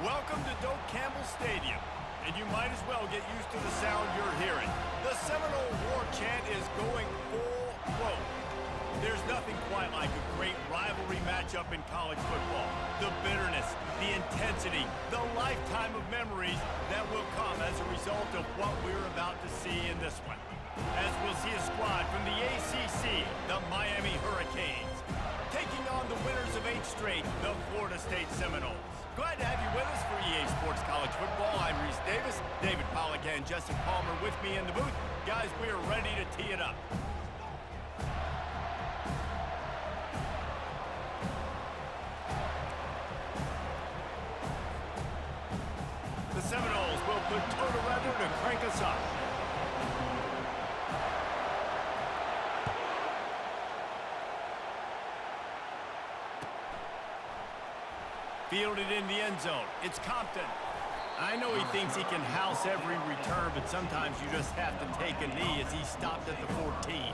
Welcome to Doak Campbell Stadium, and you might as well get used to the sound you're hearing. The Seminole War Chant is going full throat. There's nothing quite like a great rivalry matchup in college football. The bitterness, the intensity, the lifetime of memories that will come as a result of what we're about to see in this one. As we'll see a squad from the ACC, the Miami Hurricanes, taking on the winners of 8 straight, the Florida State Seminoles. Glad to have you with us for EA Sports College Football. I'm Reese Davis, David Pollack and Justin Palmer with me in the booth. Guys, we are ready to tee it up. The Seminoles will put toe to leather to crank us up. Fielded in the end zone. It's Compton. I know he thinks he can house every return, but sometimes you just have to take a knee as he stopped at the 14.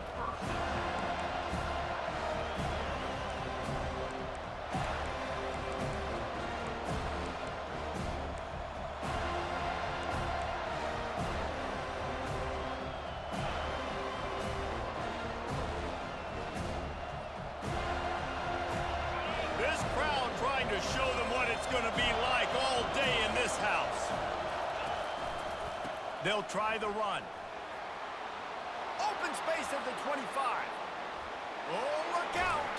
To show them what it's going to be like all day in this house. They'll try the run. Open space at the 25. Oh, look out.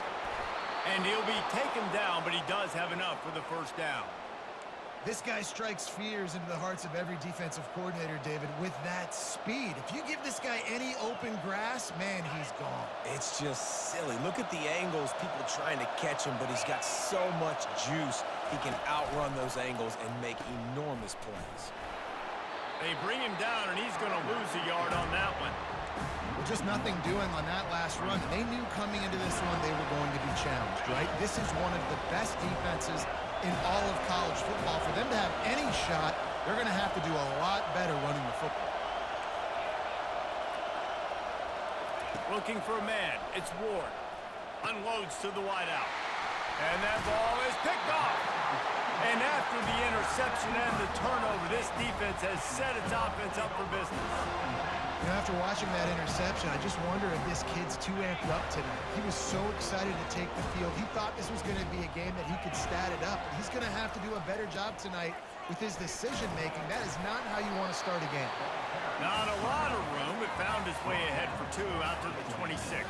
And he'll be taken down, but he does have enough for the first down. This guy strikes fears into the hearts of every defensive coordinator, David, with that speed. If you give this guy any open grass, man, he's gone. It's just silly. Look at the angles, people trying to catch him, but he's got so much juice. He can outrun those angles and make enormous plays. They bring him down, and he's going to lose a yard on that one. Well, just nothing doing on that last run. They knew coming into this one they were going to be challenged, right? This is one of the best defenses in all of college football. For them to have any shot, they're going to have to do a lot better running the football. Looking for a man. It's Ward. Unloads to the wideout. And that ball is picked off. And after the interception and the turnover, this defense has set its offense up for business. You know, after watching that interception, I just wonder if this kid's too amped up tonight. He was so excited to take the field. He thought this was going to be a game that he could stat it up. He's going to have to do a better job tonight with his decision-making. That is not how you want to start a game. Not a lot of room. It found its way ahead for 2 out to the 26.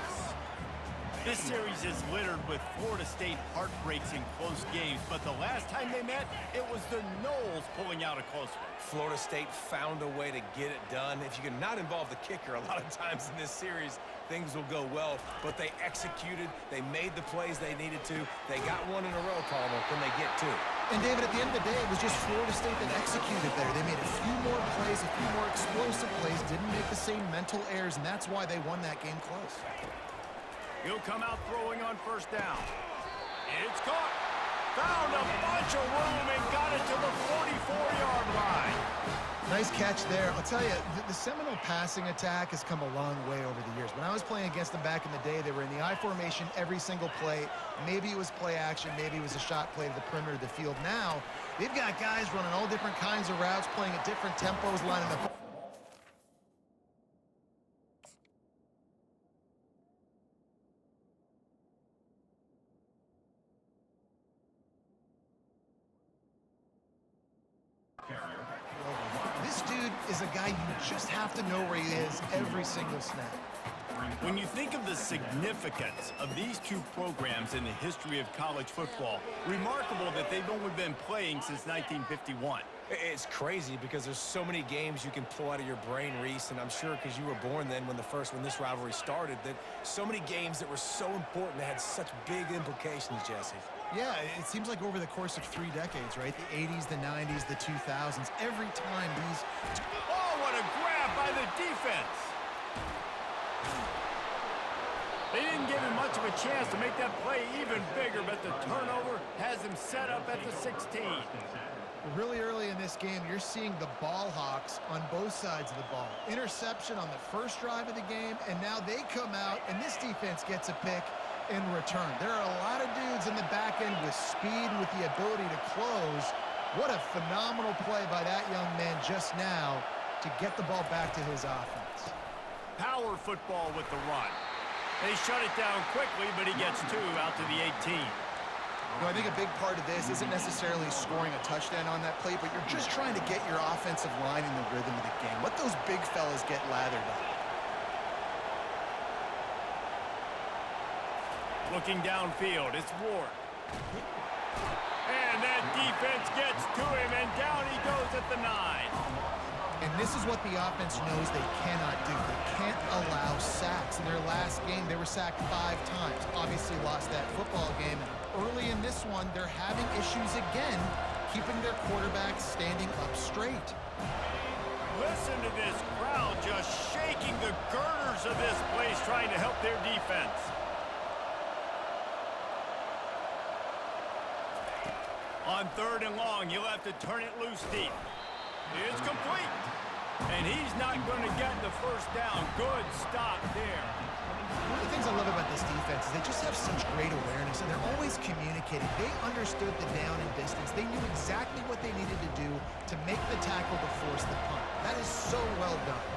This series is littered with Florida State heartbreaks in close games, but the last time they met, it was the Noles pulling out a close one. Florida State found a way to get it done. If you can not involve the kicker a lot of times in this series, things will go well, but they executed, they made the plays they needed to, they got one in a row, Palmer, can they get 2? And David, at the end of the day, it was just Florida State that executed better. They made a few more plays, a few more explosive plays, didn't make the same mental errors, and that's why they won that game close. He'll come out throwing on first down. It's caught. Found a bunch of room and got it to the 44-yard line. Nice catch there. I'll tell you, the Seminole passing attack has come a long way over the years. When I was playing against them back in the day, they were in the I formation every single play. Maybe it was play action, maybe it was a shot play to the perimeter of the field. Now, they've got guys running all different kinds of routes, playing at different tempos, lining up. This dude is a guy you just have to know where he is every single snap. When you think of the significance of these two programs in the history of college football, remarkable that they've only been playing since 1951. It's crazy because there's so many games you can pull out of your brain, Reese, and I'm sure because you were born then when this rivalry started, that so many games that were so important that had such big implications, Jesse. Yeah, it seems like over the course of 3 decades, right? The 80s, the 90s, the 2000s, every time these... Oh, what a grab by the defense! They didn't give him much of a chance to make that play even bigger, but the turnover has him set up at the 16. Really early in this game, you're seeing the ball hawks on both sides of the ball. Interception on the first drive of the game, and now they come out, and this defense gets a pick in return. There are a lot of dudes in the back end with speed and with the ability to close, What a phenomenal play by that young man just now to get the ball back to his offense. Power football with the run. They shut it down quickly, but he gets 2 out to the 18. I think a big part of this isn't necessarily scoring a touchdown on that play, but you're just trying to get your offensive line in the rhythm of the game. Let those big fellas get lathered up. Looking downfield, it's Ward. And that defense gets to him, and down he goes at the 9. And this is what the offense knows they cannot do. They can't allow sacks. In their last game, they were sacked 5 times. Obviously lost that football game. Early in this one, they're having issues again, keeping their quarterback standing up straight. Listen to this crowd just shaking the girders of this place, trying to help their defense. On 3rd and long, you'll have to turn it loose deep. It's complete. And he's not going to get the first down. Good stop there. One of the things I love about this defense is they just have such great awareness, and they're always communicating. They understood the down and distance. They knew exactly what they needed to do to make the tackle to force the punt. That is so well done.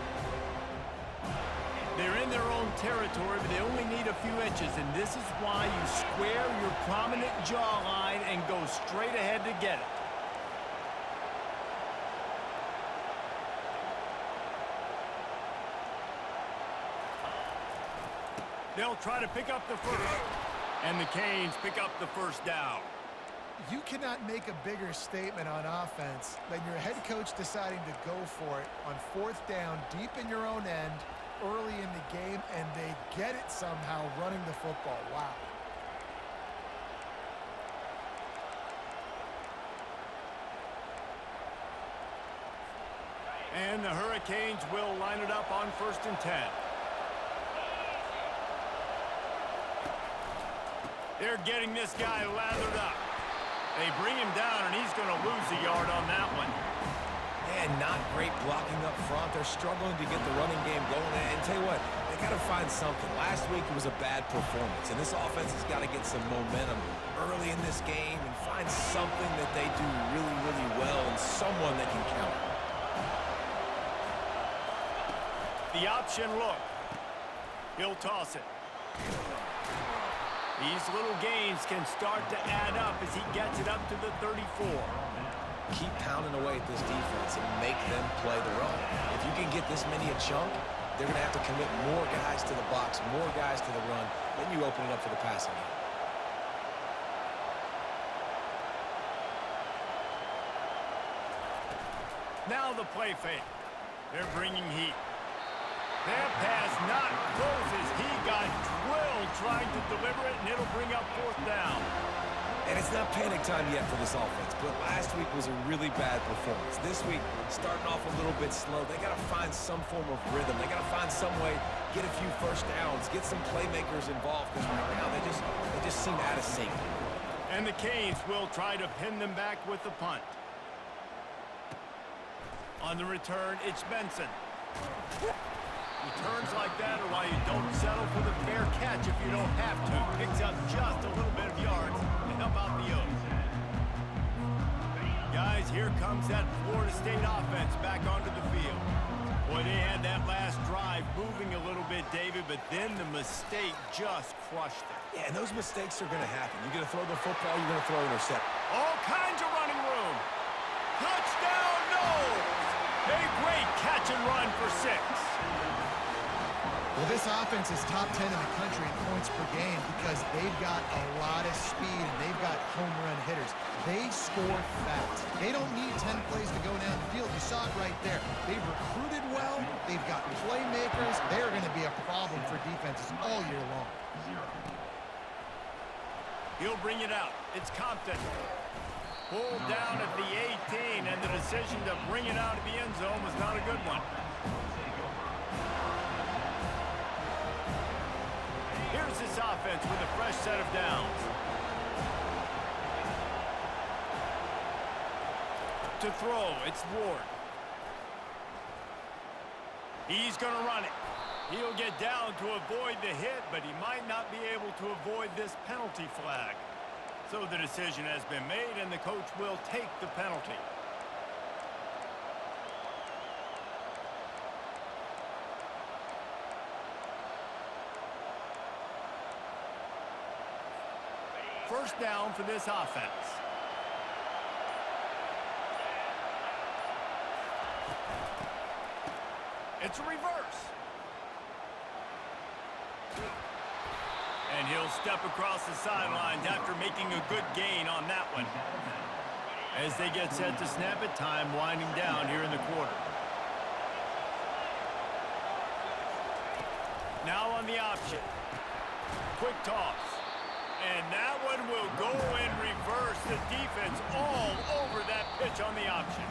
They're in their own territory, but they only need a few inches, and this is why you square your prominent jawline and go straight ahead to get it. They'll try to pick up the first, and the Canes pick up the first down. You cannot make a bigger statement on offense than your head coach deciding to go for it on 4th down, deep in your own end, early in the game, and they get it somehow running the football. Wow. And the Hurricanes will line it up on 1st and 10. They're getting this guy lathered up. They bring him down, and he's going to lose a yard on that one. And not great blocking up front. They're struggling to get the running game going. And tell you what, they got to find something. Last week it was a bad performance, and this offense has got to get some momentum early in this game and find something that they do really, really well and someone that can count. The option look. He'll toss it. These little gains can start to add up as he gets it up to the 34. Keep pounding away at this defense and make them play the run. If you can get this many a chunk, they're going to have to commit more guys to the box, more guys to the run. Then you open it up for the passing game. Now the play fake. They're bringing heat. That pass not close as he got drilled trying to deliver it, and it'll bring up 4th down. And it's not panic time yet for this offense, but last week was a really bad performance. This week, starting off a little bit slow. They got to find some form of rhythm. They got to find some way, get a few first downs, get some playmakers involved, because right now they just seem out of sync. And the Canes will try to pin them back with the punt. On the return, it's Benson. Returns like that are why you don't settle for the fair catch if you don't have to. Picks up just a little bit of yards to help out the Oaks. Guys, here comes that Florida State offense back onto the field. Boy, they had that last drive moving a little bit, David, but then the mistake just crushed it. Yeah, and those mistakes are going to happen. You're going to throw the football, you're going to throw an intercept. All kinds of running room. Touchdown, no! A great catch and run for 6. Well, this offense is top 10 in the country in points per game because they've got a lot of speed and they've got home run hitters. They score fast. They don't need 10 plays to go down the field. You saw it right there. They've recruited well. They've got playmakers. They're going to be a problem for defenses all year long. He'll bring it out. It's Compton. Pulled down at the 18, and the decision to bring it out of the end zone was not a good one. Here's this offense with a fresh set of downs. To throw, it's Ward. He's going to run it. He'll get down to avoid the hit, but he might not be able to avoid this penalty flag. So the decision has been made, and the coach will take the penalty. First down for this offense. It's a reverse. And he'll step across the sidelines after making a good gain on that one. As they get set to snap it, time winding down here in the quarter. Now on the option. Quick toss. And that one will go in reverse. The defense all over that pitch on the option.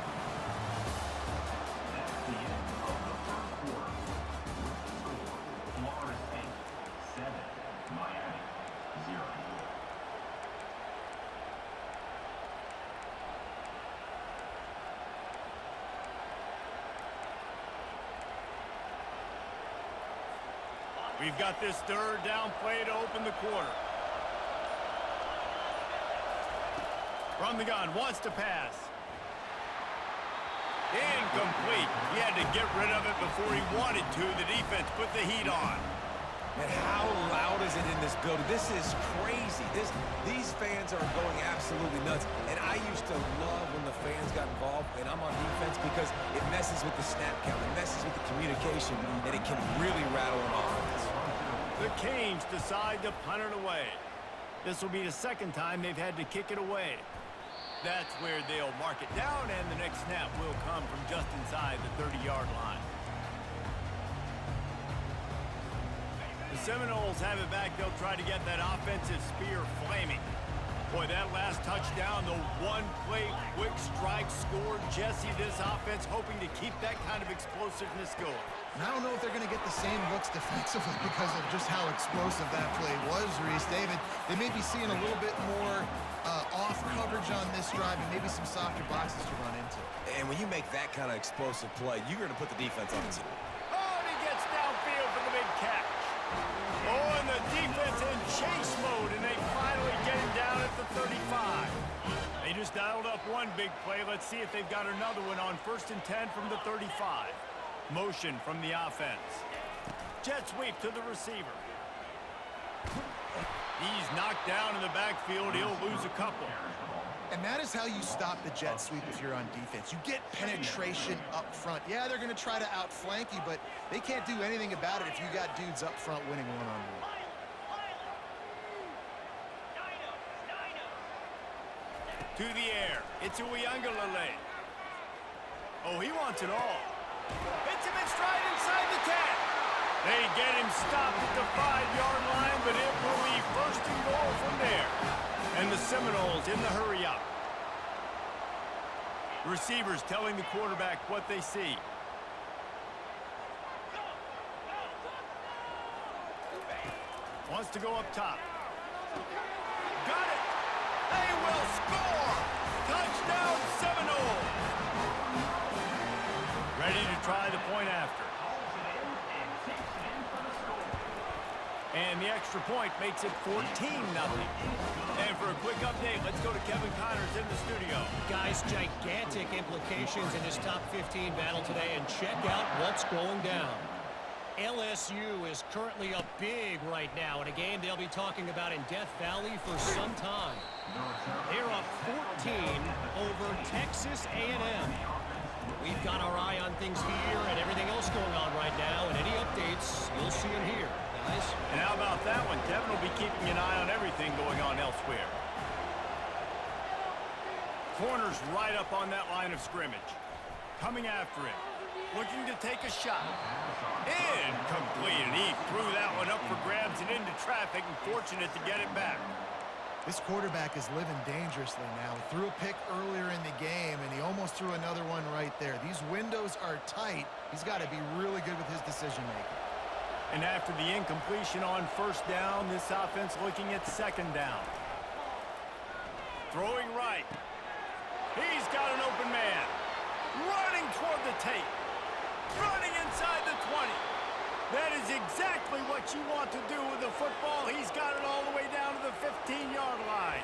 We've got this third down play to open the quarter. From the gun, wants to pass. Incomplete. He had to get rid of it before he wanted to. The defense put the heat on. And how loud is it in this building? This is crazy. These fans are going absolutely nuts. And I used to love when the fans got involved, and I'm on defense because it messes with the snap count. It messes with the communication, and it can really rattle an offense. The Canes decide to punt it away. This will be the second time they've had to kick it away. That's where they'll mark it down, and the next snap will come from just inside the 30-yard line. The Seminoles have it back. They'll try to get that offensive spear flaming. Boy, that last touchdown, the one-play quick strike scored. Jesse, this offense hoping to keep that kind of explosiveness going. And I don't know if they're going to get the same looks defensively because of just how explosive that play was, Reese. David, they may be seeing a little bit more off coverage on this drive and maybe some softer boxes to run into. And when you make that kind of explosive play, you're going to put the defense on its heels. Oh, and he gets downfield for the big catch. Oh, and the defense in chase mode, and they finally get him down at the 35. They just dialed up one big play. Let's see if they've got another one on 1st and 10 from the 35. Motion from the offense. Jet sweep to the receiver. He's knocked down in the backfield. He'll lose a couple. And that is how you stop the jet sweep if you're on defense. You get penetration up front. Yeah, they're going to try to outflank you, but they can't do anything about it if you got dudes up front winning one-on-one. To the air. It's Uiagalelei. Oh, he wants it all. Hits him in stride inside the 10. They get him stopped at the 5-yard line, but it will be 1st and goal from there. And the Seminoles in the hurry-up. Receivers telling the quarterback what they see. Wants to go up top. Got it! They will score! Touchdown Seminoles! Ready to try the point after. And the extra point makes it 14-0. And for a quick update, let's go to Kevin Connors in the studio. Guys, gigantic implications in this top 15 battle today, and check out what's going down. LSU is currently up big right now in a game they'll be talking about in Death Valley for some time. They're up 14 over Texas A&M. We've got our eye on things here and everything else going on right now, and any updates, you'll see them here. And how about that one? Kevin will be keeping an eye on everything going on elsewhere. Corners right up on that line of scrimmage. Coming after him. Looking to take a shot. Incomplete. And he threw that one up for grabs and into traffic, and fortunate to get it back. This quarterback is living dangerously now. Threw a pick earlier in the game, and he almost threw another one right there. These windows are tight. He's got to be really good with his decision-making. And after the incompletion on 1st down, this offense looking at 2nd down. Throwing right. He's got an open man. Running toward the tape. Running inside the 20. That is exactly what you want to do with the football. He's got it all the way down to the 15-yard line.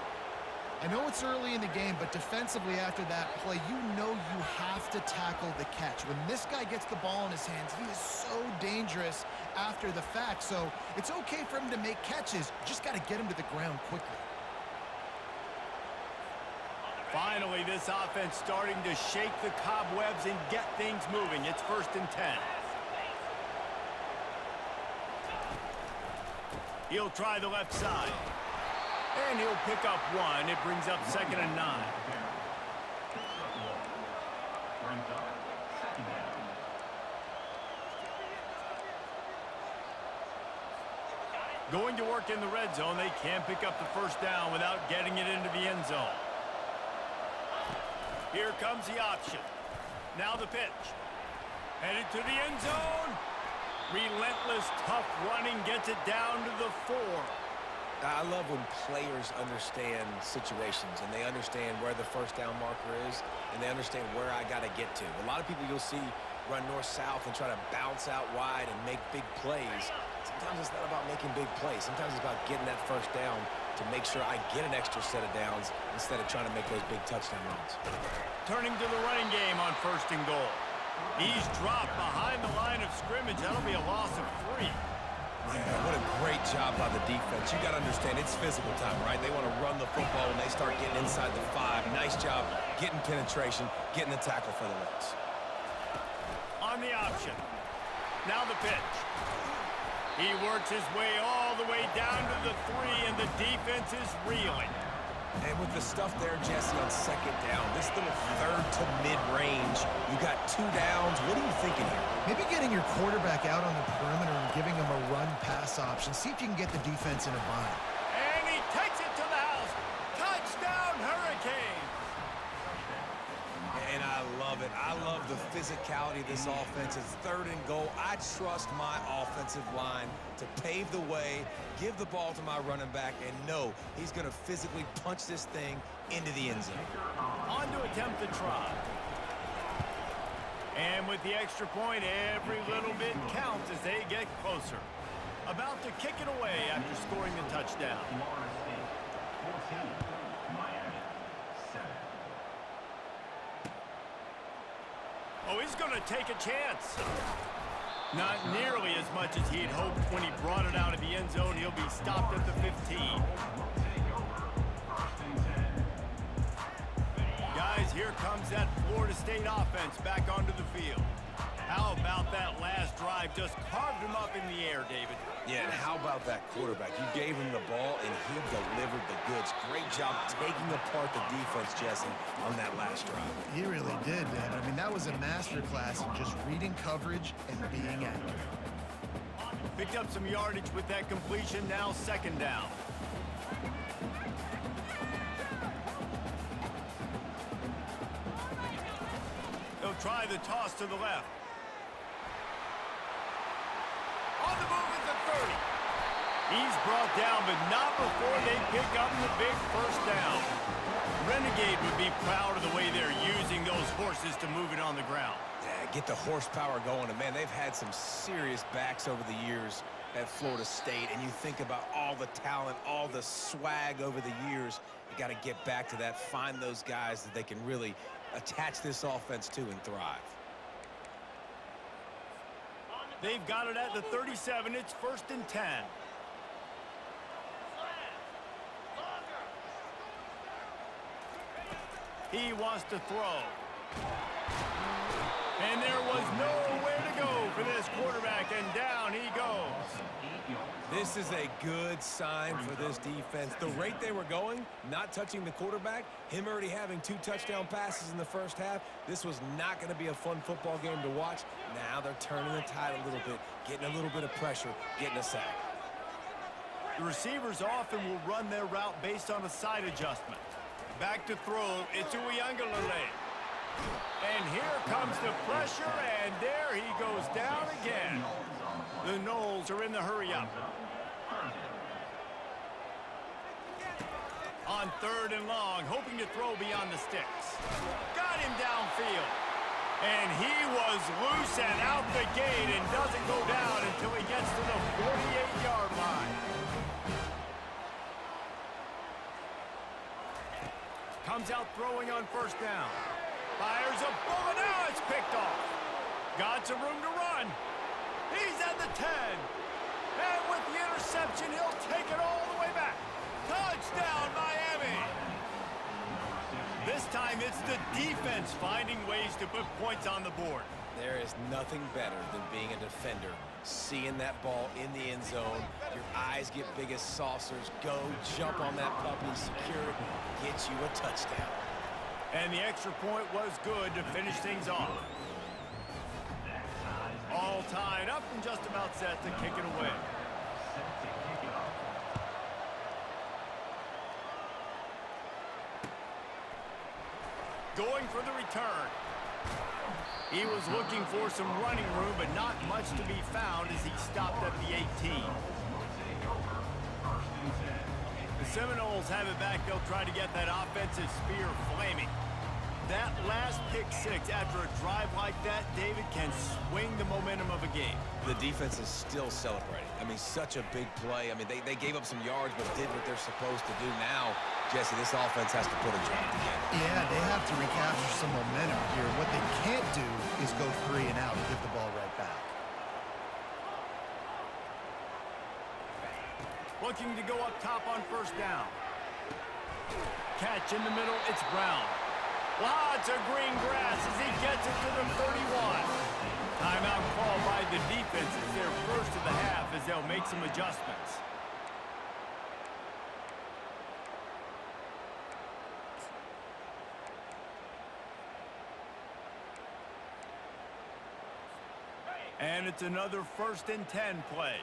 I know it's early in the game, but defensively after that play, you know you have to tackle the catch. When this guy gets the ball in his hands, he is so dangerous after the fact. So it's okay for him to make catches. You just got to get him to the ground quickly. Finally, this offense starting to shake the cobwebs and get things moving. It's 1st and 10. He'll try the left side. And he'll pick up 1. It brings up 2nd and 9. Going to work in the red zone. They can't pick up the 1st down without getting it into the end zone. Here comes the option. Now the pitch. Headed to the end zone. Relentless, tough running gets it down to the 4. I love when players understand situations and they understand where the 1st down marker is and they understand where I got to get to. A lot of people you'll see run north-south and try to bounce out wide and make big plays. Sometimes it's not about making big plays. Sometimes it's about getting that 1st down to make sure I get an extra set of downs instead of trying to make those big touchdown runs. Turning to the running game on 1st and goal. He's dropped behind the line of scrimmage. That'll be a loss of 3. Yeah, what a great job by the defense. You got to understand, it's physical time, right? They want to run the football when they start getting inside the 5. Nice job getting penetration, getting the tackle for the loss. On the option. Now the pitch. He works his way all the way down to the 3, and the defense is reeling. And with the stuff there, Jesse, on 2nd down, this little 3rd to mid-range, you got 2 downs. What are you thinking here? Maybe getting your quarterback out on the perimeter and giving him a run-pass option. See if you can get the defense in a bind. And he takes it to the house. Touchdown, Hurricanes. And I love it. I love the physicality of this offense. It's 3rd and goal. I trust my offensive line to pave the way, give the ball to my running back, and know he's going to physically punch this thing into the end zone. On to attempt the try. And with the extra point, every little bit counts as they get closer. About to kick it away after scoring the touchdown. Oh, he's going to take a chance. Not nearly as much as he had hoped when he brought it out of the end zone. He'll be stopped at the 15. Guys, here comes that Florida State offense back onto the field. How about that last drive? Just carved him up in the air, David. Yeah, and how about that quarterback? You gave him the ball, and he delivered the goods. Great job taking apart the defense, Jesse, on that last drive. He really did, man. I mean, that was a masterclass in just reading coverage and being accurate. Picked up some yardage with that completion. Now 2nd down. They'll try the toss to the left. On the move at the 30. He's brought down, but not before they pick up the big 1st down. Renegade would be proud of the way they're using those horses to move it on the ground. Yeah, get the horsepower going. And, man, they've had some serious backs over the years at Florida State. And you think about all the talent, all the swag over the years. You got to get back to that, find those guys that they can really attach this offense to and thrive. They've got it at the 37. It's 1st and 10. He wants to throw. And there was nowhere to go for this quarterback, and down he goes. This is a good sign for this defense. The rate they were going, not touching the quarterback, him already having 2 touchdown passes in the 1st half, this was not going to be a fun football game to watch. Now they're turning the tide a little bit, getting a little bit of pressure, getting a sack. The receivers often will run their route based on a side adjustment. Back to throw, it's Uyangalele. And here comes the pressure, and there he goes down again. The Noles are in the hurry-up. On 3rd and long, hoping to throw beyond the sticks. Got him downfield. And he was loose and out the gate and doesn't go down until he gets to the 48-yard line. comes out throwing on first down. Fires a bullet. Now it's picked off. Got some room to run. He's at the 10. And with the interception, he'll take it all the way back. Touchdown, Miami. This time it's the defense finding ways to put points on the board. There is nothing better than being a defender. Seeing that ball in the end zone, your eyes get big as saucers. Go, jump on that puppy, secure it, get you a touchdown. And the extra point was good to finish things off. All tied up and just about set to kick it away. Going for the return. He was looking for some running room, but not much to be found as he stopped at the 18. The Seminoles have it back. They'll try to get that offensive spear flaming. That last pick six after a drive like that, David, can swing the momentum of a game. The defense is still celebrating. I mean, such a big play. I mean, they gave up some yards, but did what they're supposed to do. Now, Jesse, this offense has to put a job together. Yeah, they have to recapture some momentum here. What they can't do is go 3 and out and give the ball right back. Looking to go up top on first down. Catch in the middle, it's Brown. Lots of green grass as he gets it to the 31. Timeout called by the defense. It's their first of the half as they'll make some adjustments. And it's another 1st and 10 play.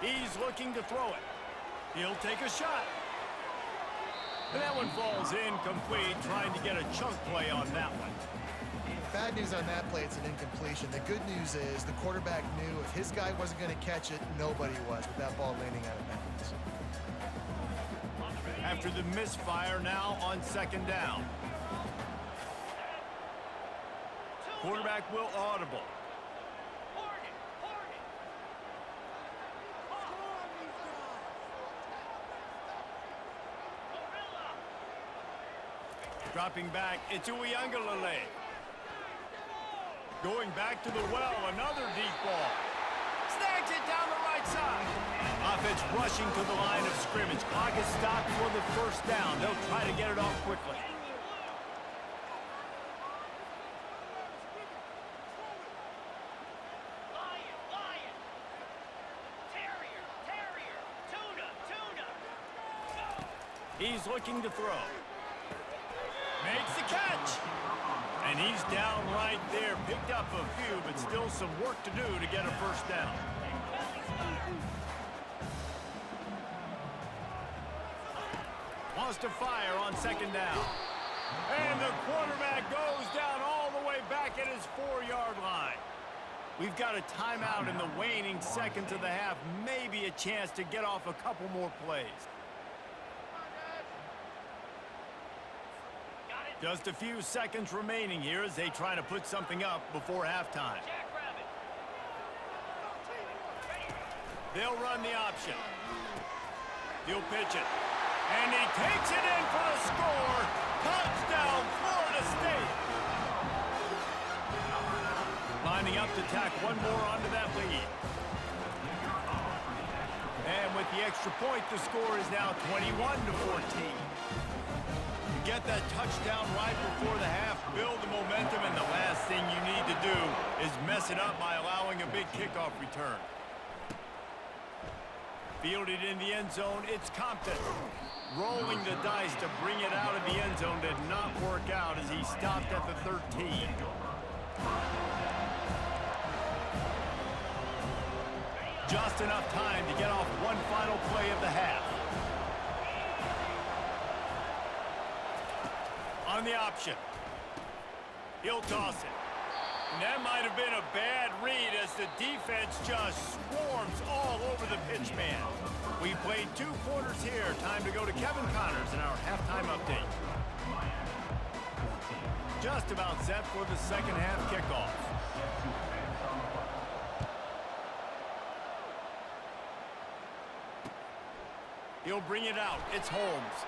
He's looking to throw it. He'll take a shot. And that one falls incomplete, trying to get a chunk play on that one. Bad news on that play, it's an incompletion. The good news is the quarterback knew if his guy wasn't going to catch it, nobody was with that ball landing out of bounds. After the misfire, now on 2nd down. Quarterback will audible. Dropping back, it's Uiagalelei. Going back to the well, another deep ball. Snags it down the right side. Offense rushing to the line of scrimmage. Clock is stopped for the 1st down. They'll try to get it off quickly. He's looking to throw. Makes the catch. And he's down right there. Picked up a few, but still some work to do to get a 1st down. Wants to fire on 2nd down. And the quarterback goes down all the way back at his 4-yard line. We've got a timeout in the waning seconds of the half. Maybe a chance to get off a couple more plays. Just a few seconds remaining here as they try to put something up before halftime. They'll run the option. He'll pitch it. And he takes it in for a score. Touchdown, Florida State. Lining up to tack one more onto that lead. And with the extra point, the score is now 21-14. Get that touchdown right before the half, build the momentum, and the last thing you need to do is mess it up by allowing a big kickoff return. Fielded in the end zone, it's Compton. Rolling the dice to bring it out of the end zone did not work out as he stopped at the 13. Just enough time to get off one final play of the half. On the option. He'll toss it. And that might have been a bad read as the defense just swarms all over the pitch man. We played 2 quarters here. Time to go to Kevin Connors in our halftime update. Just about set for the 2nd half kickoff. He'll bring it out. It's Holmes.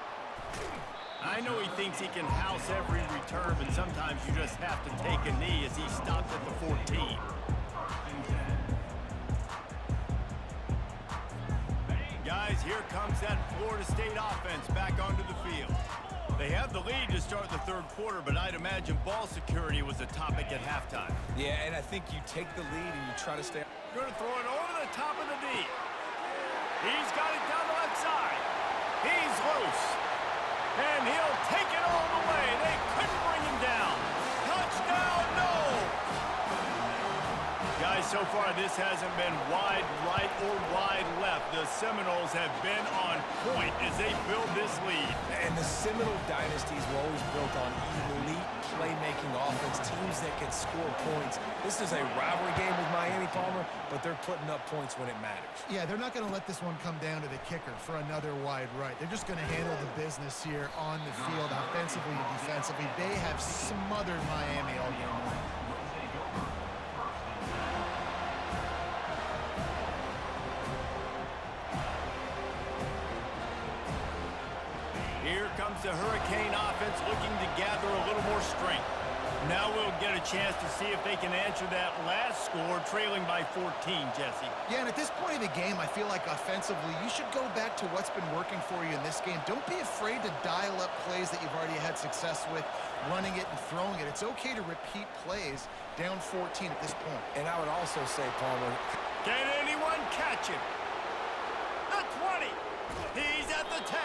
I know he thinks he can house every return, but sometimes you just have to take a knee as he stops at the 14. Guys, here comes that Florida State offense back onto the field. They have the lead to start the third quarter, but I'd imagine ball security was a topic at halftime. Yeah, and I think you take the lead and you try to stay. Going to throw it over the top of the knee. He's got it down the left side. He's loose. And he'll take it all the way. They couldn't bring him down. Touchdown, no! Guys, so far this hasn't been wide right or wide left. The Seminoles have been on point as they build this lead. And the Seminole dynasties were always built on elite playmaking offense, teams that can score points. This is a rivalry game with Miami, Palmer, but they're putting up points when it matters. Yeah, they're not going to let this one come down to the kicker for another wide right. They're just going to handle the business here on the field, offensively and defensively. They have smothered Miami all game long. Here comes the Hurricane offense looking to gather a little more strength. Now we'll get a chance to see if they can answer that last score, trailing by 14, Jesse. Yeah, and at this point of the game, I feel like offensively, you should go back to what's been working for you in this game. Don't be afraid to dial up plays that you've already had success with, running it and throwing it. It's okay to repeat plays down 14 at this point. And I would also say, Palmer, can anyone catch him? The 20. He's at the 10.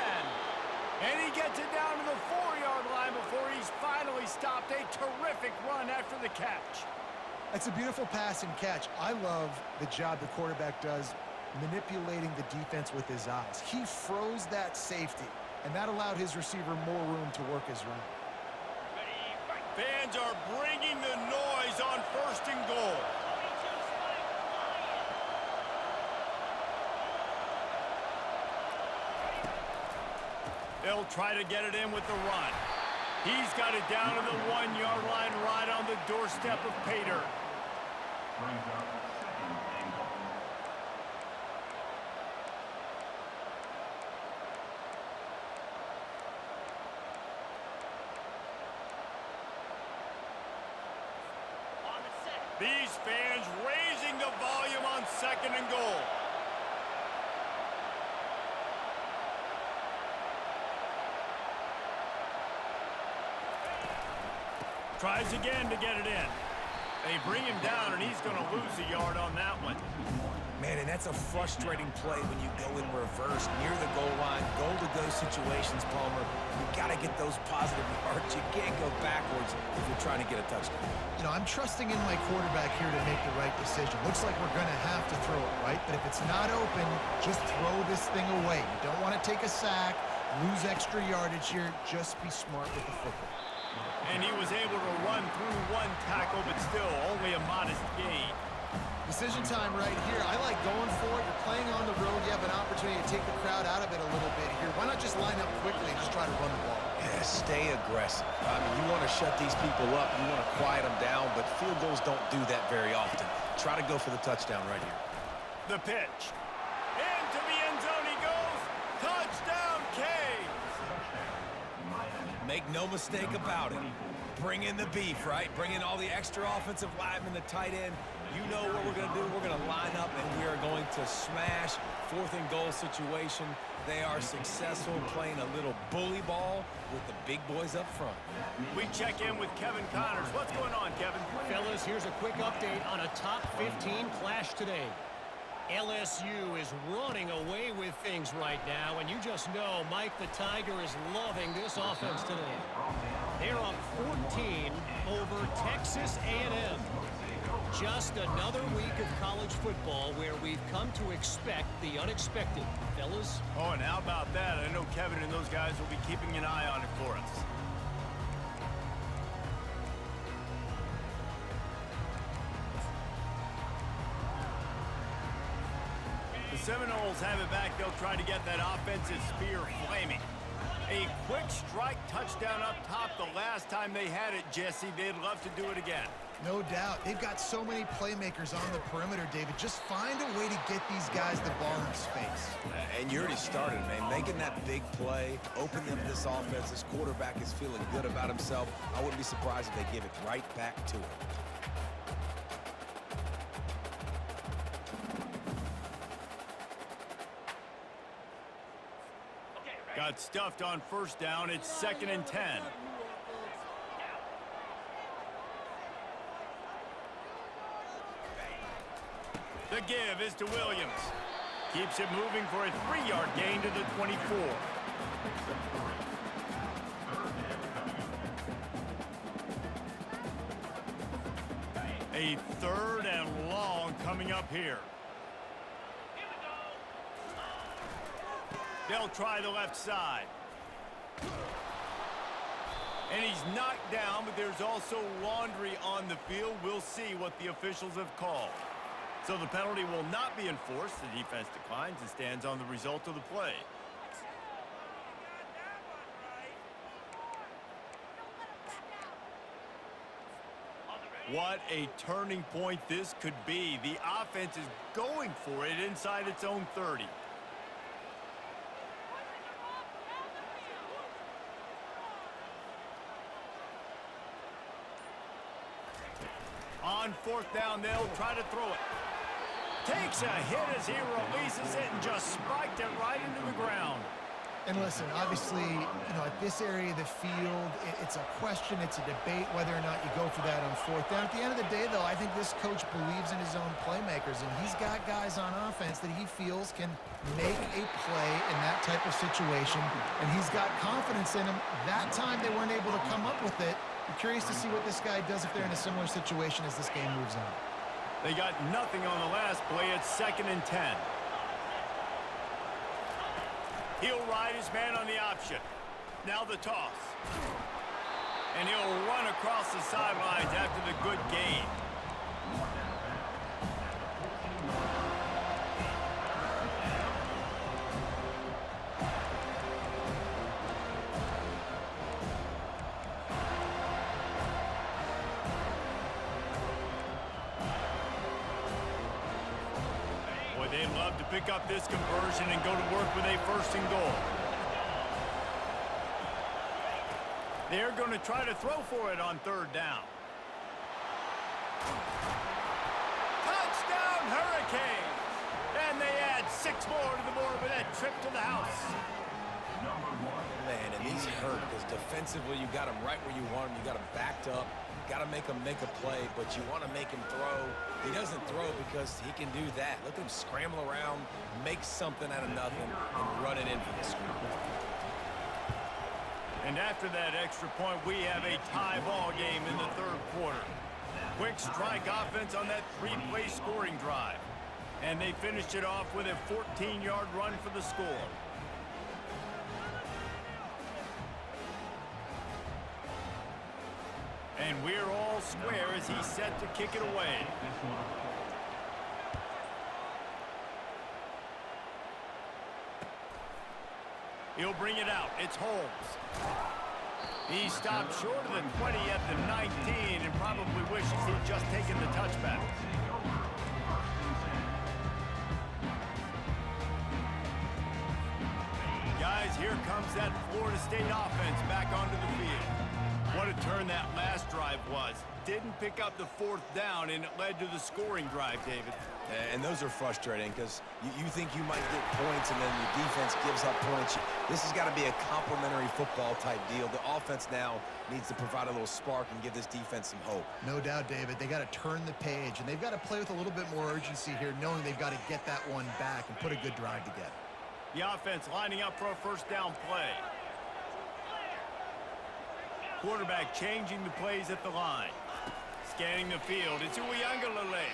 And he gets it down to the 4-yard line before he's finally stopped. A terrific run after the catch. That's a beautiful pass and catch. I love the job the quarterback does manipulating the defense with his eyes. He froze that safety, and that allowed his receiver more room to work his route. Fans are bringing the noise on 1st and goal. They'll try to get it in with the run. He's got it down to the 1-yard line right on the doorstep of Pater. These fans raising the volume on 2nd and goal. Tries again to get it in. They bring him down, and he's going to lose a yard on that one. man, and that's a frustrating play when you go in reverse near the goal line, goal-to-go situations, Palmer. You got to get those positive yards. You can't go backwards if you're trying to get a touchdown. You know, I'm trusting in my quarterback here to make the right decision. Looks like we're going to have to throw it, right? But if it's not open, just throw this thing away. You don't want to take a sack, lose extra yardage here. Just be smart with the football. And he was able to run through one tackle, but still only a modest gain. Decision time right here. I like going for it. You're playing on the road. You have an opportunity to take the crowd out of it a little bit here. Why not just line up quickly and just try to run the ball? Yeah, stay aggressive. I mean, you want to shut these people up. You want to quiet them down, but field goals don't do that very often. Try to go for the touchdown right here. The pitch. Into the end zone he goes. Touchdown, Canes. Make no mistake about it. Bring in the beef, right? Bring in all the extra offensive linemen, the tight end. You know what we're going to do. We're going to line up, and we are going to smash 4th and goal situation. They are successful playing a little bully ball with the big boys up front. We check in with Kevin Connors. What's going on, Kevin? Fellas, here's a quick update on a top 15 clash today. LSU is running away with things right now, and you just know Mike the Tiger is loving this offense today. They're up 14 over Texas A&M. Just another week of college football where we've come to expect the unexpected. Fellas? Oh, and how about that? I know Kevin and those guys will be keeping an eye on it for us. The Seminoles have it back. They'll try to get that offensive spear flaming. A quick strike touchdown up top the last time they had it, Jesse. They'd love to do it again. No doubt. They've got so many playmakers on the perimeter, David. Just find a way to get these guys the ball in space. And you already started, man. Making that big play, opening up this offense. This quarterback is feeling good about himself. I wouldn't be surprised if they give it right back to him. Got stuffed on first down. It's 2nd and 10. The give is to Williams. Keeps it moving for a 3-yard gain to the 24. A 3rd and long coming up here. They'll try the left side. And he's knocked down, but there's also laundry on the field. We'll see what the officials have called. So the penalty will not be enforced. The defense declines and stands on the result of the play. What a turning point this could be. The offense is going for it inside its own 30. On 4th down, they'll try to throw it. Takes a hit as he releases it and just spiked it right into the ground. And listen, obviously, at this area of the field, it's a question, it's a debate whether or not you go for that on 4th down. At the end of the day, though, I think this coach believes in his own playmakers, and he's got guys on offense that he feels can make a play in that type of situation, and he's got confidence in him. That time they weren't able to come up with it. I'm curious to see what this guy does if they're in a similar situation as this game moves on. They got nothing on the last play. It's 2nd and 10. He'll ride his man on the option. Now the toss. And he'll run across the sidelines after the good gain. They love to pick up this conversion and go to work with a 1st and goal. They're going to try to throw for it on 3rd down. Touchdown, Hurricanes! And they add 6 more to the board with that trip to the house. Man, and these hurt because defensively you got them right where you want them. You got them backed up. Got to make him make a play, but you want to make him throw. He doesn't throw because he can do that. Look at him scramble around, make something out of nothing, and run it in for the score. And after that extra point, we have a tie ball game in the 3rd quarter. Quick strike offense on that 3-play scoring drive. And they finished it off with a 14-yard run for the score. And we're all square as he's set to kick it away. He'll bring it out. It's Holmes. He stopped short of the 20 at the 19 and probably wishes he'd just taken the touchback. Guys, here comes that Florida State offense back onto the field. What a turn that last drive was. Didn't pick up the 4th down, and it led to the scoring drive, David. And those are frustrating because you think you might get points and then your defense gives up points. This has got to be a complementary football type deal. The offense now needs to provide a little spark and give this defense some hope. No doubt, David. They got to turn the page, and they've got to play with a little bit more urgency here, knowing they've got to get that one back and put a good drive together. The offense lining up for a 1st down play. Quarterback changing the plays at the line. Scanning the field. It's Uiagalelei.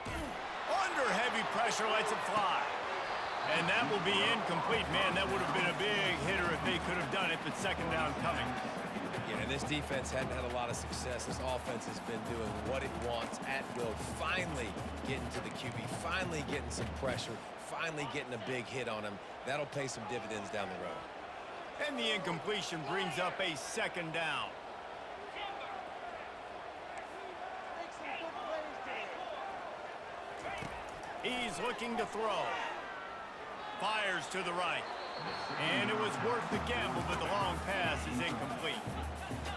Under heavy pressure, lets it fly. And that will be incomplete. Man, that would have been a big hitter if they could have done it, but 2nd down coming. Yeah, and this defense hadn't had a lot of success. This offense has been doing what it wants at will. Finally getting to the QB. Finally getting some pressure. Finally getting a big hit on him. That'll pay some dividends down the road. And the incompletion brings up a 2nd down. He's looking to throw. Fires to the right. And it was worth the gamble, but the long pass is incomplete.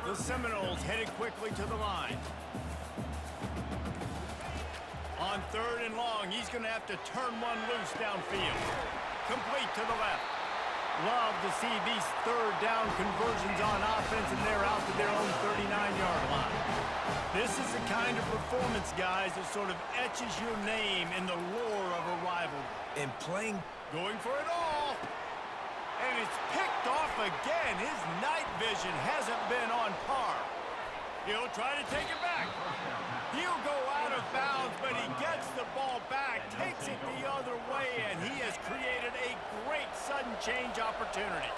The Seminoles headed quickly to the line. On 3rd and long, he's going to have to turn one loose downfield. Complete to the left. Love to see these 3rd down conversions on offense, and they're out to their own 39-yard line. This is the kind of performance, guys, that sort of etches your name in the lore of a rival. And playing... Going for it all. And it's picked off again. His night vision hasn't been on par. He'll try to take it back. He'll go out of bounds, but he gets the ball back, takes it the other way, and he has created a great sudden change opportunity.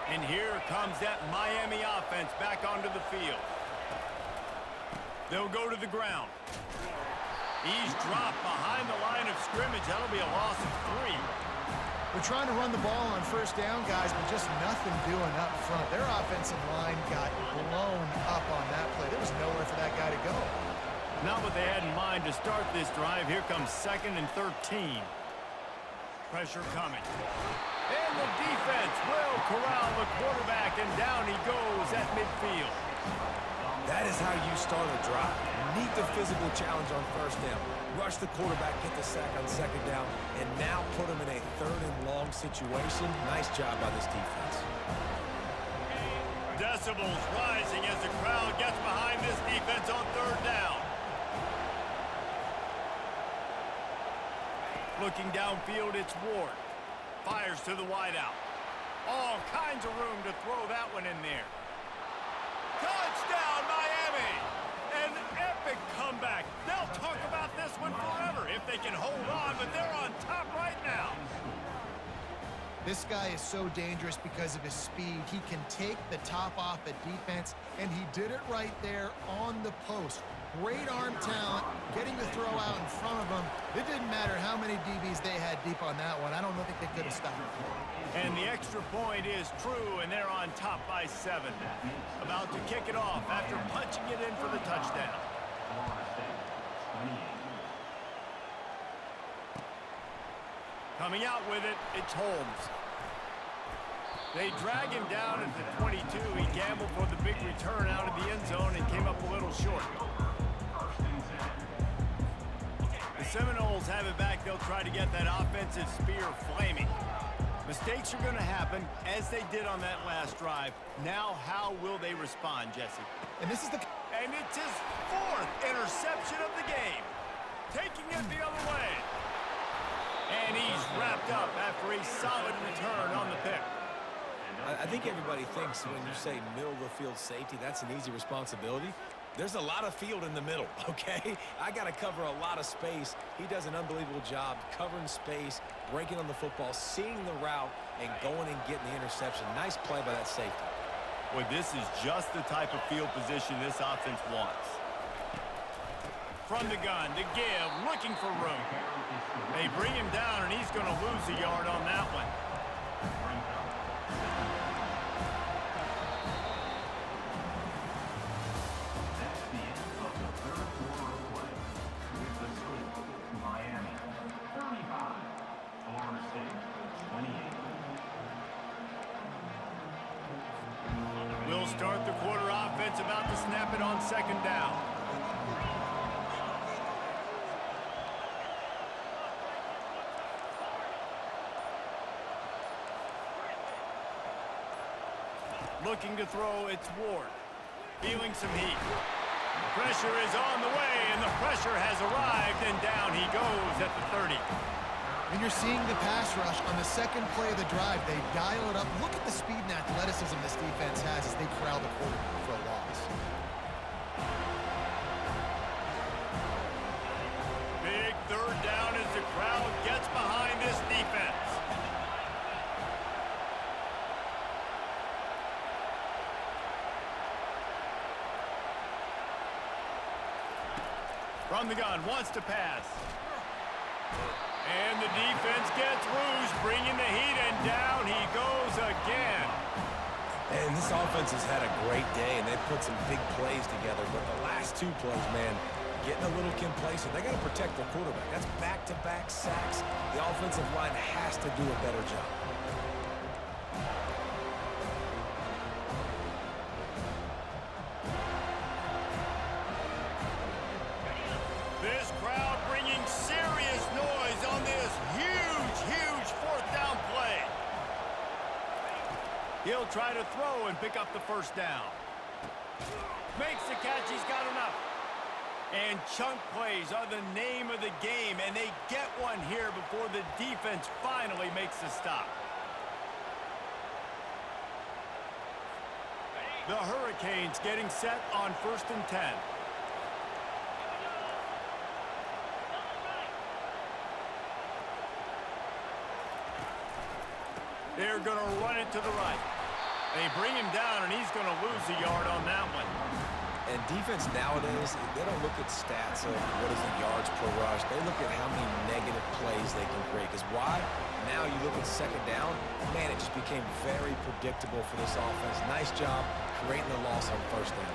And here comes that Miami offense back onto the field. They'll go to the ground. He's dropped behind the line of scrimmage. That'll be a loss of 3. We're trying to run the ball on 1st down, guys, but just nothing doing up front. Their offensive line got blown up on that play. There was nowhere for that guy to go. Not what they had in mind to start this drive. Here comes 2nd and 13. Pressure coming. And the defense will corral the quarterback, and down he goes at midfield. That is how you start a drive. Meet the physical challenge on 1st down. Rush the quarterback, get the sack on 2nd down, and now put him in a 3rd and long situation. Nice job by this defense. Decibels rising as the crowd gets behind this defense on 3rd down. Looking downfield, it's Ward. Fires to the wideout. All kinds of room to throw that one in there. Touchdown, Miami! An epic comeback. They'll talk about this one forever if they can hold on, but they're on top right now. This guy is so dangerous because of his speed. He can take the top off a defense, and he did it right there on the post. Great arm talent, getting the throw out in front of him. It didn't matter how many DBs they had deep on that one. I don't think they could have stopped it. And the extra point is true, and they're on top by 7. About to kick it off after punching it in for the touchdown. Coming out with it, it's Holmes. They drag him down at the 22. He gambled for the big return out of the end zone and came up a little short. The Seminoles have it back. They'll try to get that offensive spear flaming. Mistakes are going to happen, as they did on that last drive. Now, how will they respond, Jesse? And this is the... And it's his 4th interception of the game. Taking it the other way. And he's wrapped up after a solid return on the pick. I think everybody thinks when you say middle of the field safety, that's an easy responsibility. There's a lot of field in the middle, okay? I got to cover a lot of space. He does an unbelievable job covering space, breaking on the football, seeing the route, and going and getting the interception. Nice play by that safety. Boy, this is just the type of field position this offense wants. From the gun, to give, looking for room. They bring him down, and he's going to lose a yard on that one. We'll start the quarter offense, about to snap it on 2nd down. Looking to throw, it's Ward. Feeling some heat. Pressure is on the way, and the pressure has arrived, and down he goes at the 30. And you're seeing the pass rush on the 2nd play of the drive. They dial it up. Look at the speed and athleticism this defense has as they corral the quarterback for a loss. Big 3rd down as the crowd gets behind this defense. From the gun, wants to pass. And the defense gets loose, bringing the heat, and down he goes again. And this offense has had a great day, and they've put some big plays together. But the last 2 plays, man, getting a little complacent. They got to protect their quarterback. That's back-to-back sacks. The offensive line has to do a better job. This crowd bringing serious noise on this huge, huge fourth down play. He'll try to throw and pick up the first down. Makes the catch. He's got enough. And chunk plays are the name of the game, and they get one here before the defense finally makes the stop. The Hurricanes getting set on 1st and 10. They're going to run it to the right. They bring him down, and he's going to lose a yard on that one. And defense nowadays, they don't look at stats of what is the yards per rush. They look at how many negative plays they can create. Because why? Now you look at second down, man, it just became very predictable for this offense. Nice job creating the loss on first down.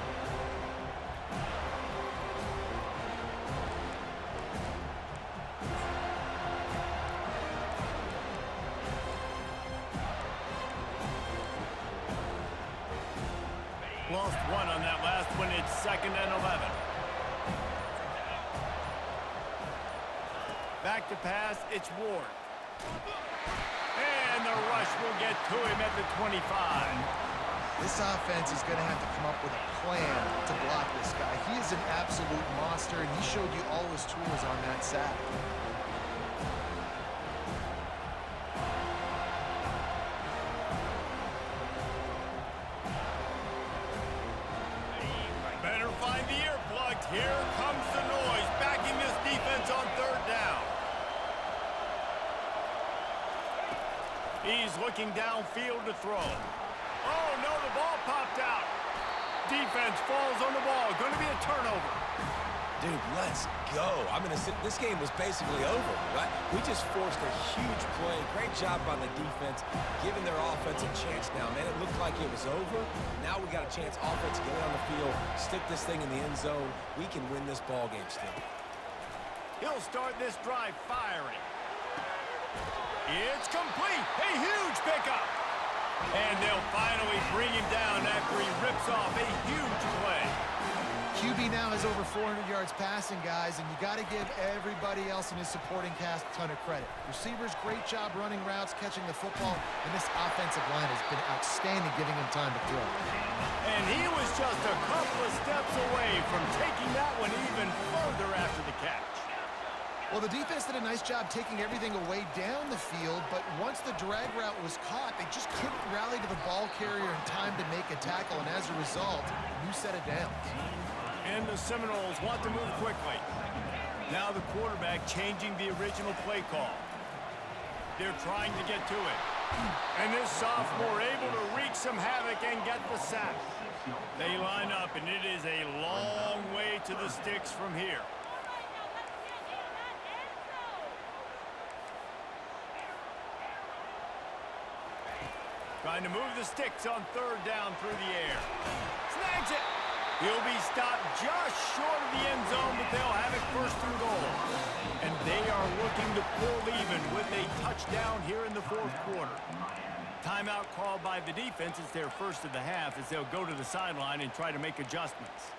Lost one on that last one. It's 2nd and 11. Back to pass. It's Ward. And the rush will get to him at the 25. This offense is going to have to come up with a plan to block this guy. He is an absolute monster, and he showed you all his tools on that sack. Better find the earplugs. Here comes the noise, backing this defense on 3rd down. He's looking downfield to throw. Oh, no, the ball popped out. Defense falls on the ball. Going to be a turnover. Dude, let's go. I mean, this game was basically over, right? We just forced a huge play. Great job by the defense, giving their offense a chance now. Man, it looked like it was over. Now we got a chance, offense, get on the field, stick this thing in the end zone. We can win this ball game still. He'll start this drive firing. It's complete. A huge pickup. And they'll finally bring him down after he rips off a huge play. QB now has over 400 yards passing, guys, and you got to give everybody else in his supporting cast a ton of credit. Receivers, great job running routes, catching the football, and this offensive line has been outstanding, giving him time to throw. And he was just a couple of steps away from taking that one even further after the catch. Well, the defense did a nice job taking everything away down the field, but once the drag route was caught, they just couldn't rally to the ball carrier in time to make a tackle, and as a result, new set of downs. And the Seminoles want to move quickly. Now the quarterback changing the original play call. They're trying to get to it. And this sophomore able to wreak some havoc and get the sack. They line up, and it is a long way to the sticks from here. Trying to move the sticks on 3rd down through the air. Snags it. He'll be stopped just short of the end zone, but they'll have it 1st and goal. And they are looking to pull even with a touchdown here in the 4th quarter. Timeout called by the defense. It's their first of the half as they'll go to the sideline and try to make adjustments.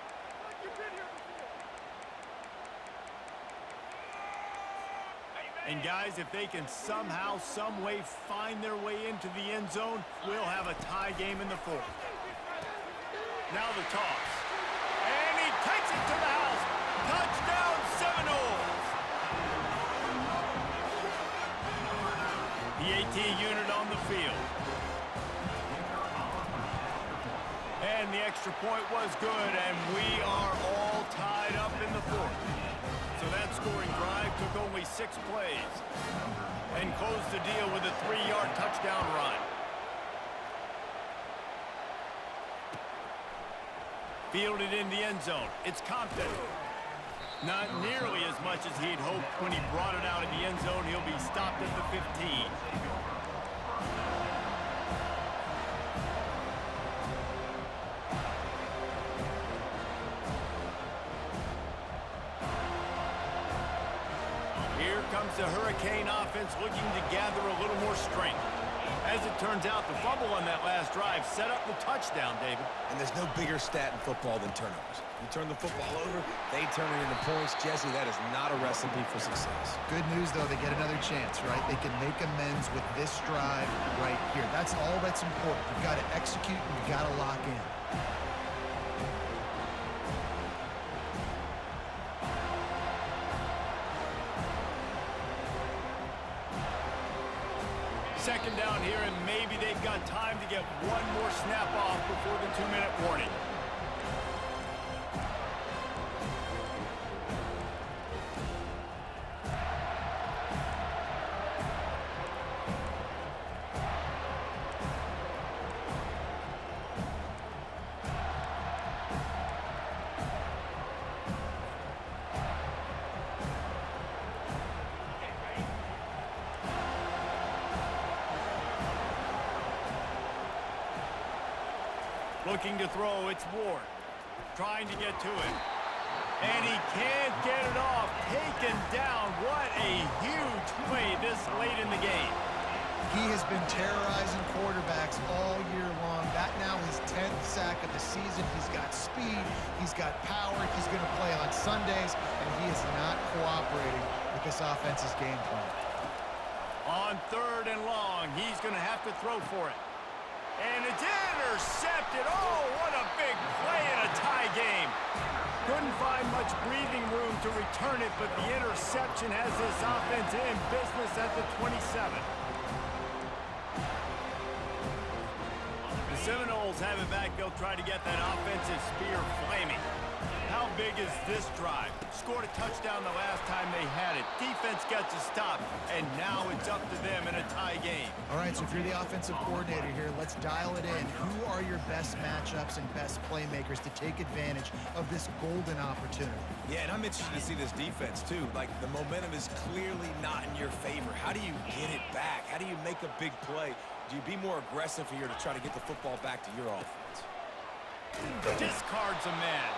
And guys, if they can somehow, some way find their way into the end zone, we'll have a tie game in the 4th. Now the toss. And he takes it to the house. Touchdown, Seminoles! The AT unit on the field. And the extra point was good, and we are all tied up in the 4th. So that scoring drive took only 6 plays and closed the deal with a 3-yard touchdown run. Fielded in the end zone. It's Compton. Not nearly as much as he'd hoped when he brought it out in the end zone. He'll be stopped at the 15. Here comes the Hurricane offense looking to gather a little more strength. As it turns out, the fumble on that last drive set up the touchdown, David. And there's no bigger stat in football than turnovers. You turn the football over, they turn it into points. Jesse, that is not a recipe for success. Good news, though, they get another chance, right? They can make amends with this drive right here. That's all that's important. You've got to execute and you've got to lock in. Second down here, and maybe they've got time to get one more snap off before the 2-minute warning. Looking to throw, it's Ward. Trying to get to it. And he can't get it off. Taken down. What a huge play this late in the game. He has been terrorizing quarterbacks all year long. That now his 10th sack of the season. He's got speed. He's got power. He's going to play on Sundays. And he is not cooperating with this offense's game plan. On 3rd and long, he's going to have to throw for it. And it's intercepted. Oh, what a big play in a tie game. Couldn't find much breathing room to return it, but the interception has this offense in business at the 27. The Seminoles have it back. They'll try to get that offensive spear flaming. How big is this drive? Scored a touchdown the last time they had it. Defense gets a stop, and now it's up to them in a tie game. All right, so if you're the offensive coordinator here, let's dial it in. Who are your best matchups and best playmakers to take advantage of this golden opportunity? Yeah, and I'm interested to see this defense, too. Like, the momentum is clearly not in your favor. How do you get it back? How do you make a big play? Do you be more aggressive here to try to get the football back to your offense? Discards a man.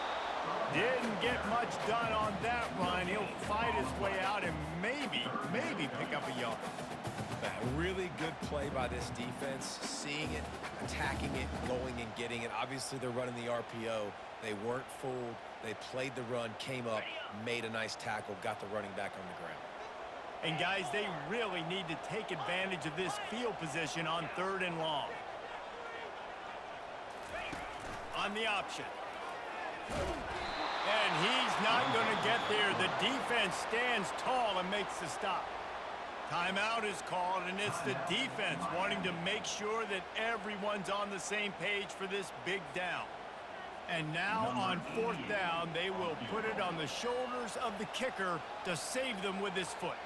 Didn't get much done on that run. He'll fight his way out and maybe pick up a yard. A really good play by this defense, seeing it, attacking it, going and getting it. Obviously, they're running the RPO. They weren't fooled. They played the run, came up, made a nice tackle, got the running back on the ground. And, guys, they really need to take advantage of this field position on 3rd and long. On the option. And he's not going to get there. The defense stands tall and makes the stop. Timeout is called, and it's the defense wanting to make sure that everyone's on the same page for this big down. And now on 4th down, they will put it on the shoulders of the kicker to save them with his foot.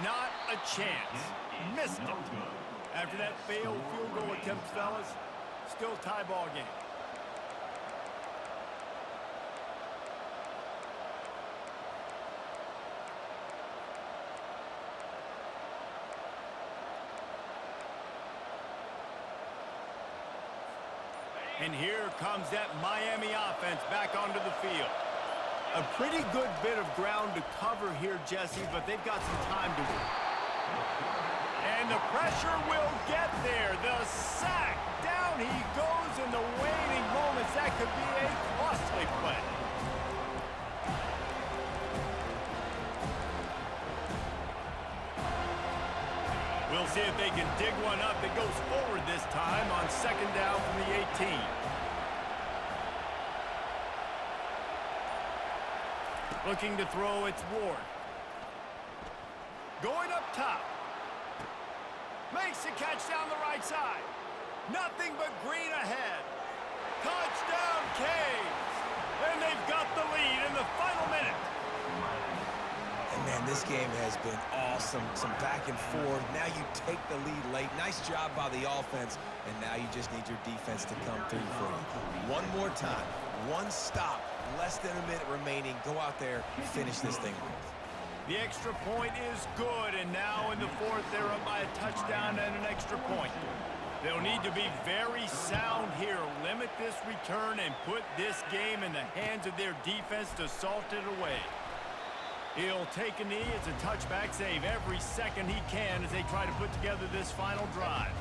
Not a chance. Missed it. After that failed field goal attempt, fellas, still tie ball game. And here comes that Miami offense back onto the field. A pretty good bit of ground to cover here, Jesse, but they've got some time to work. And the pressure will get there. The sack. Down he goes in the waning moments. That could be a costly play. We'll see if they can dig one up that goes forward this time on 2nd down from the 18. Looking to throw, it's Ward. Going up top. Makes the catch down the right side. Nothing but green ahead. Touchdown, Canes. And they've got the lead in the final minute. And, man, this game has been awesome. Some back and forth. Now you take the lead late. Nice job by the offense. And now you just need your defense to come through for you. One more time. One stop. Less than a minute remaining. Go out there and finish this thing off. The extra point is good, and now in the 4th, they're up by a touchdown and an extra point. They'll need to be very sound here. Limit this return and put this game in the hands of their defense to salt it away. He'll take a knee. It's a touchback save every second he can as they try to put together this final drive.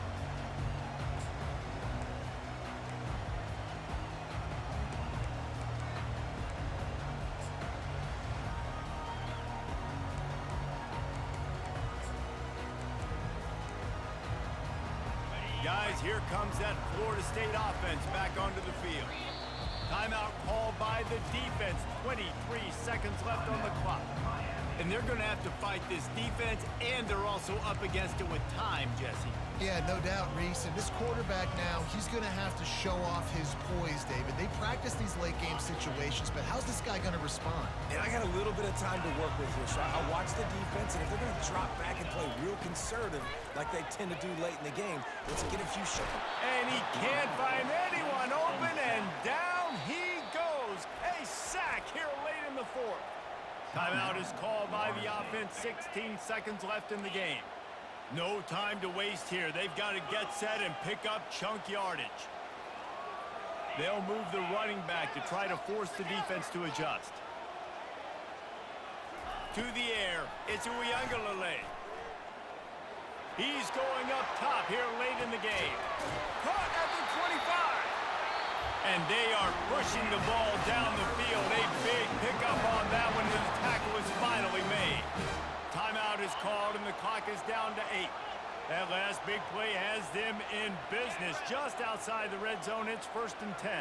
Guys, here comes that Florida State offense back onto the field. Timeout called by the defense. 23 seconds left on the clock. And they're going to have to fight this defense, and they're also up against it with time, Jesse. Yeah, no doubt, Reese. And this quarterback now, he's going to have to show off his poise, David. They practice these late-game situations, but how's this guy going to respond? And I got a little bit of time to work with here, so I'll watch the defense, and if they're going to drop back and play real conservative like they tend to do late in the game, let's get a few shots. And he can't find anyone open, and down he goes. A sack here late in the fourth. Timeout is called by the offense. 16 seconds left in the game. No time to waste here. They've got to get set and pick up chunk yardage. They'll move the running back to try to force the defense to adjust. To the air, it's Uiagalelei. He's going up top here late in the game. Caught at the 25. And they are pushing the ball down the field. A big pickup on that one, and the tackle is finally made. Timeout is called, and the clock is down to 8. That last big play has them in business just outside the red zone. It's 1st and 10.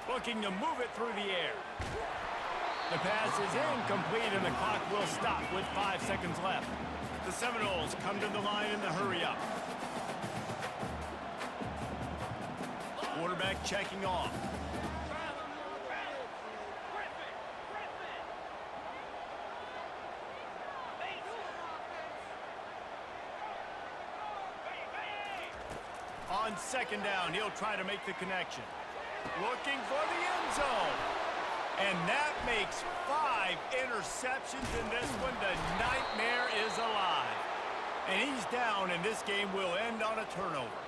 Looking to move it through the air. The pass is incomplete, and the clock will stop with 5 seconds left. The Seminoles come to the line in the hurry-up. Quarterback checking off. On 2nd down, he'll try to make the connection. Looking for the end zone. And that makes 5 interceptions in this one. The nightmare is alive. And he's down, and this game will end on a turnover.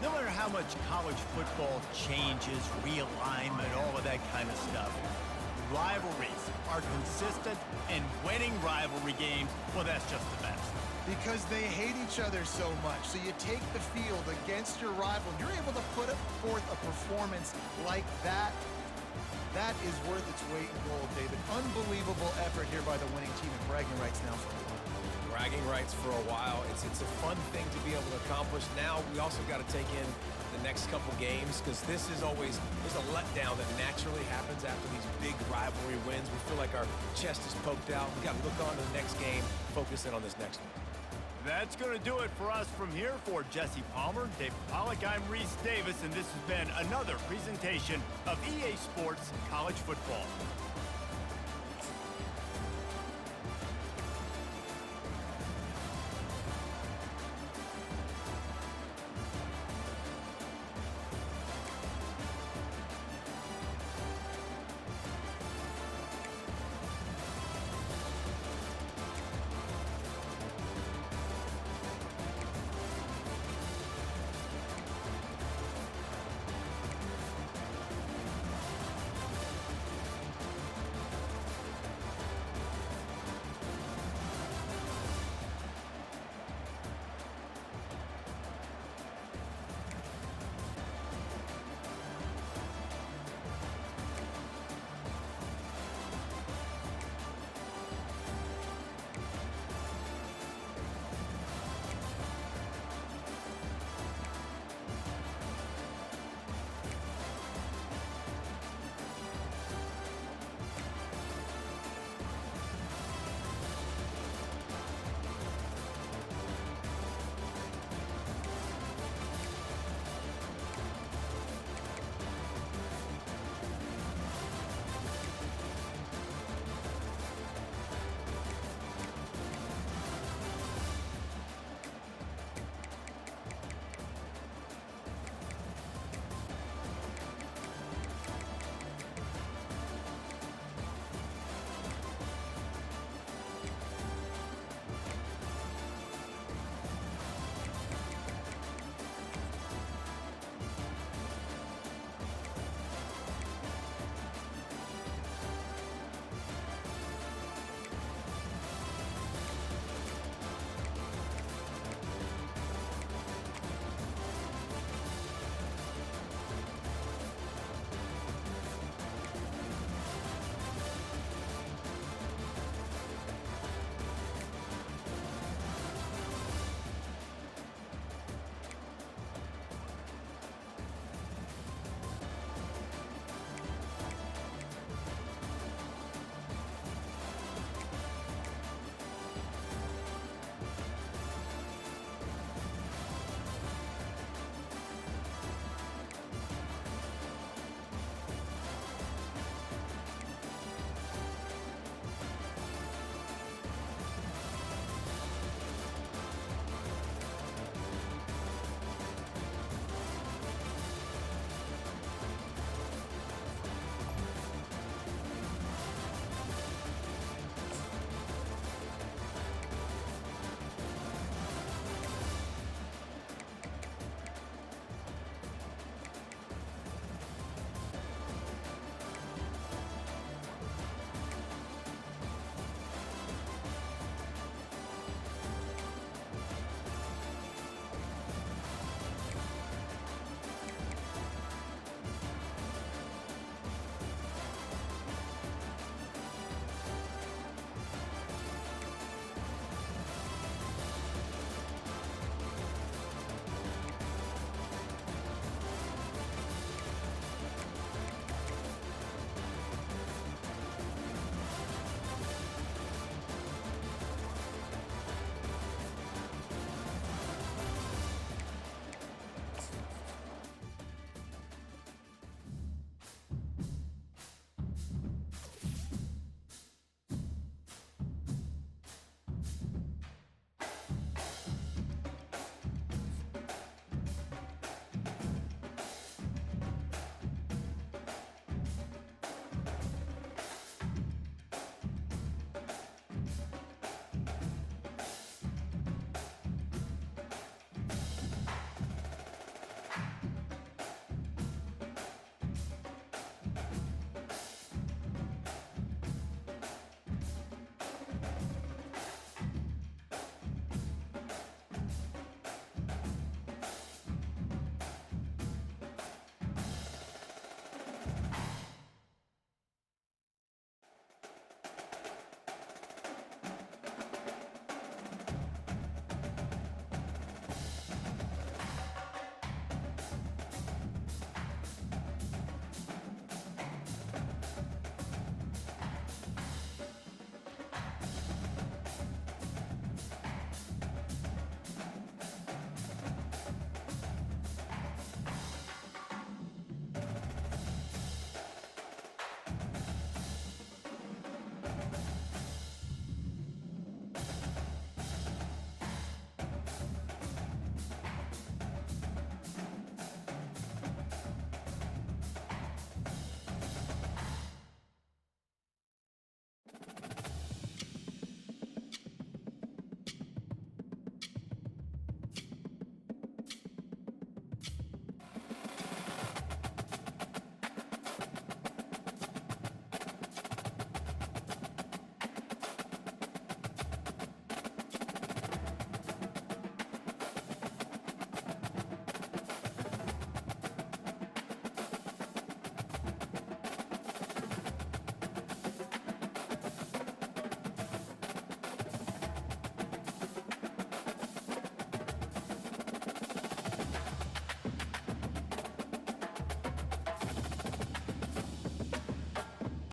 No matter how much college football changes, realignment, all of that kind of stuff, rivalries are consistent, and winning rivalry games, well, that's just the best. Because they hate each other so much. So you take the field against your rival, and you're able to put forth a performance like that. That is worth its weight in gold, David. Unbelievable effort here by the winning team, and bragging rights now for a while. Bragging rights for a while. It's a fun thing to be able to accomplish. Now we also got to take in the next couple games, because this is always, there's a letdown that naturally happens after these big rivalry wins. We feel like our chest is poked out. We got to look on to the next game, focus in on this next one. That's going to do it for us from here. For Jesse Palmer, David Pollack, I'm Reese Davis, and this has been another presentation of EA Sports College Football.